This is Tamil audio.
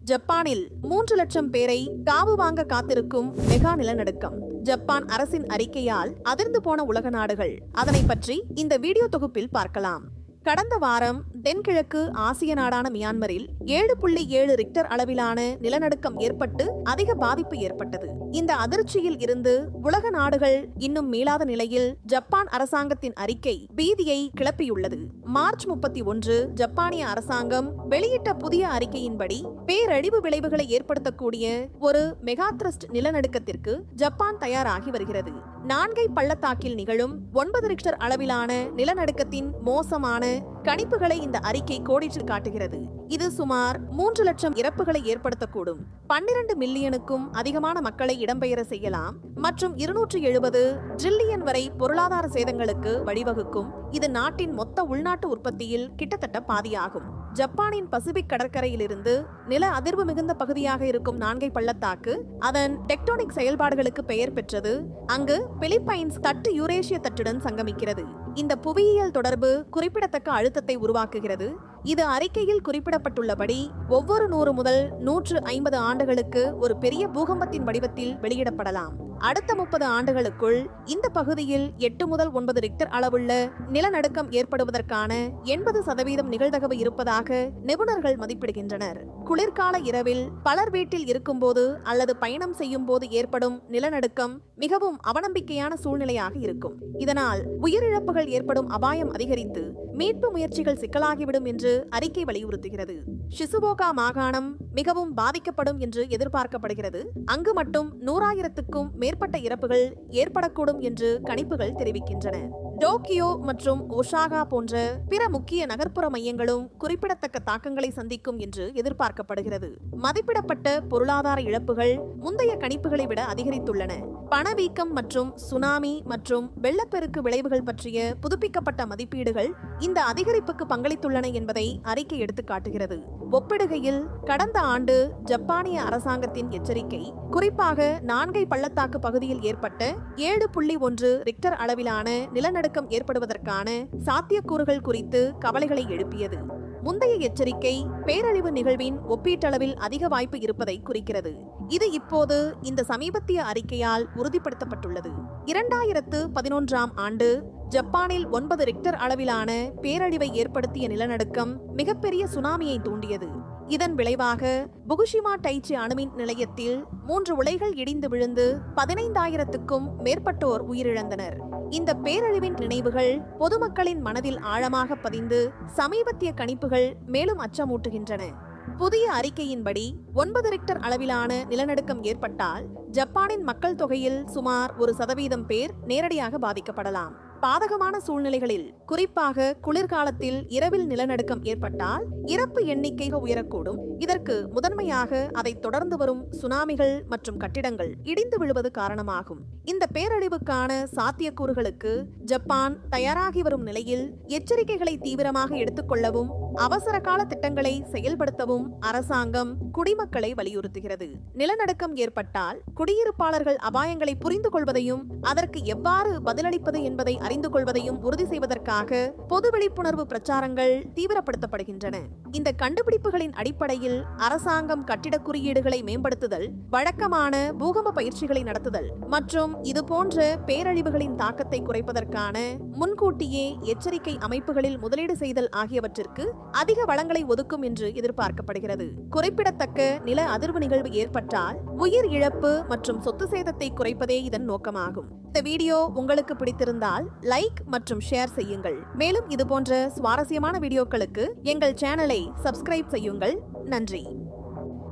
ஜப்பானில் 3 லட்சம் பேரை காவு வாங்க காத்திருக்கும் மெகா நிலநடுக்கம். ஜப்பான் அரசின் அறிக்கையால் அதிர்ந்து போன உலக நாடுகள். அதனை பற்றி இந்த வீடியோ தொகுப்பில் பார்க்கலாம். கடந்த வாரம் தென்கிழக்கு ஆசிய நாடான மியான்மரில் 7.7 ரிக்டர் அளவிலான நிலநடுக்கம் ஏற்பட்டு அதிக பாதிப்பு ஏற்பட்டது. இந்த அதிர்ச்சியில் இருந்து உலக நாடுகள் இன்னும் மீளாத நிலையில் ஜப்பான் அரசாங்கத்தின் அறிக்கை பீதியை கிளப்பியுள்ளது. மார்ச் 31 ஜப்பானிய அரசாங்கம் வெளியிட்ட புதிய அறிக்கையின்படி பேரழிவு விளைவுகளை ஏற்படுத்தக்கூடிய ஒரு மெகா த்ரஸ்ட் நிலநடுக்கத்திற்கு ஜப்பான் தயாராகி வருகிறது. நான்கை பள்ளத்தாக்கில் நிகழும் 9 ரிக்டர் அளவிலான நிலநடுக்கத்தின் மோசமான கணிப்புகளை இந்த அறிக்கை கோடிட்டு காட்டுகிறது. இது சுமார் 3 லட்சம் இறப்புகளை ஏற்படுத்தக்கூடும், 12 மில்லியனுக்கும் அதிகமான மக்களை இடம்பெயர செய்யலாம் மற்றும் 270 டிரில்லியன் வரை பொருளாதார சேதங்களுக்கு வழிவகுக்கும். இது நாட்டின் மொத்த உள்நாட்டு உற்பத்தியில் கிட்டத்தட்ட பாதியாகும். ஜப்பானின் பசிபிக் கடற்கரையிலிருந்து நில அதிர்வு மிகுந்த பகுதியாக இருக்கும் நான்கை பள்ளத்தாக்கு அதன் டெக்டோனிக் செயல்பாடுகளுக்கு பெயர் பெற்றது. அங்கு பிலிப்பைன்ஸ் தட்டு யூரேஷிய தட்டுடன் சங்கமிக்கிறது. இந்த புவியியல் தொடர்பு குறிப்பிடத்தக்க அழுத்தத்தை உருவாக்குகிறது. இது அறிக்கையில் குறிப்பிடப்பட்டுள்ளபடி ஒவ்வொரு 100 முதல் 150 ஆண்டுகளுக்கு ஒரு பெரிய பூகம்பத்தின் வடிவத்தில் வெளியிடப்படலாம். அடுத்த 30 ஆண்டுகளுக்குள் இந்த பகுதியில் 8 முதல் 9 ரிக்டர் அளவுள்ள நிலநடுக்கம் ஏற்படுவதற்கான 80% நிகழ்தகவு இருப்பதாக நிபுணர்கள் மதிப்பிடுகின்றனர். குளிர்கால இரவில் பலர் வீட்டில் இருக்கும்போது அல்லது பயணம் செய்யும் போது ஏற்படும் நிலநடுக்கம் மிகவும் அவநம்பிக்கையான சூழ்நிலையாக இருக்கும். இதனால் உயிரிழப்புகள் ஏற்படும் அபாயம் அதிகரித்து மீட்பு முயற்சிகள் சிக்கலாகிவிடும் என்று அறிக்கை வலியுறுத்துகிறது. ஷிசுவோகா மாகாணம் மிகவும் பாதிக்கப்படும் என்று எதிர்பார்க்கப்படுகிறது. அங்கு மட்டும் 100,000க்கும் மேற்பட்ட இறப்புகள் ஏற்படக்கூடும் என்று கணிப்புகள் தெரிவிக்கின்றன. டோக்கியோ மற்றும் ஒசாகா போன்ற பிற முக்கிய நகர்ப்புற மையங்களும் குறிப்பிடத்தக்க தாக்கங்களை சந்திக்கும் என்று எதிர்பார்க்கப்படுகிறது. மதிப்பிடப்பட்ட பொருளாதார இழப்புகள் முந்தைய கணிப்புகளை விட அதிகரித்துள்ளன. பணவீக்கம் மற்றும் சுனாமி மற்றும் வெள்ளப்பெருக்கு விளைவுகள் பற்றிய புதுப்பிக்கப்பட்ட மதிப்பீடுகள் இந்த அதிகரிப்புக்கு பங்களித்துள்ளன என்பதை அறிக்கை எடுத்துக்காட்டுகிறது. ஒப்பிடுகையில் கடந்த ஆண்டு ஜப்பானிய அரசாங்கத்தின் எச்சரிக்கை குறிப்பாக நான்கை பள்ளத்தாக்கு பகுதியில் ஏற்பட்ட 7.1 ரிக்டர் அளவிலான நிலநடுக்கம் ஏற்படுவதற்கான சாத்தியக்கூறுகள் குறித்து கவலைகளை எழுப்பியது. முந்தைய எச்சரிக்கை பேரழிவு நிகழ்வின் ஒப்பீட்டளவில் அதிக வாய்ப்பு இருப்பதை குறிக்கிறது. இது இப்போது இந்த சமீபத்திய அறிக்கையால் உறுதிப்படுத்தப்பட்டுள்ளது. 2011ஆம் ஆண்டு ஜப்பானில் 9 ரிக்டர் அளவிலான பேரழிவை ஏற்படுத்திய நிலநடுக்கம் மிகப்பெரிய சுனாமியை தூண்டியது. இதன் விளைவாக புகுஷிமா டைச்சி அணுமின் நிலையத்தில் 3 உலைகள் இடிந்து விழுந்து 15,000க்கும் மேற்பட்டோர் உயிரிழந்தனர். இந்த பேரழிவின் நினைவுகள் பொதுமக்களின் மனதில் ஆழமாக பதிந்து சமீபத்திய கணிப்புகள் மேலும் அச்சமூட்டுகின்றன. புதிய அறிக்கையின்படி 9 ரிக்டர் அளவிலான நிலநடுக்கம் ஏற்பட்டால் ஜப்பானின் மக்கள் தொகையில் சுமார் 1% பேர் நேரடியாக பாதிக்கப்படலாம். பாதகமான சூழ்நிலைகளில் குறிப்பாக குளிர்காலத்தில் இரவில் நிலநடுக்கம் ஏற்பட்டால் இறப்பு எண்ணிக்கை உயரக்கூடும். இதற்கு முதன்மையாக அதை தொடர்ந்து வரும் சுனாமிகள் மற்றும் கட்டிடங்கள் இடிந்து விழுவது காரணமாகும். இந்த பேரழிவுக்கான சாத்தியக்கூறுகளுக்கு ஜப்பான் தயாராகி வரும் நிலையில் எச்சரிக்கைகளை தீவிரமாக எடுத்துக்கொள்ளவும் அவசர கால திட்டங்களை செயல்படுத்தவும் அரசாங்கம் குடிமக்களை வலியுறுத்துகிறது. நிலநடுக்கம் ஏற்பட்டால் குடியிருப்பாளர்கள் அபாயங்களை புரிந்து கொள்வதையும் அதற்கு எவ்வாறு பதிலளிப்பது என்பதை அறிந்து கொள்வதையும் உறுதி செய்வதற்காக பொது விழிப்புணர்வு பிரச்சாரங்கள் தீவிரப்படுத்தப்படுகின்றன. இந்த கண்டுபிடிப்புகளின் அடிப்படையில் அரசாங்கம் கட்டிட குறியீடுகளை மேம்படுத்துதல், வழக்கமான பூகம்ப பயிற்சிகளை நடத்துதல் மற்றும் இதுபோன்ற பேரழிவுகளின் தாக்கத்தை குறைப்பதற்கான முன்கூட்டியே எச்சரிக்கை அமைப்புகளில் முதலீடு செய்தல் ஆகியவற்றிற்கு அதிக வளங்களை ஒதுக்கும் என்று எதிர்பார்க்கப்படுகிறது. குறிப்பிடத்தக்க நில அதிர்வு நிகழ்வு ஏற்பட்டால் உயிர் இழப்பு மற்றும் சொத்து சேதத்தை குறைப்பதே இதன் நோக்கமாகும். இந்த வீடியோ உங்களுக்கு பிடித்திருந்தால் லைக் மற்றும் ஷேர் செய்யுங்கள். மேலும் இதுபோன்ற சுவாரஸ்யமான வீடியோக்களுக்கு எங்கள் சேனலை சப்ஸ்கிரைப் செய்யுங்கள். நன்றி.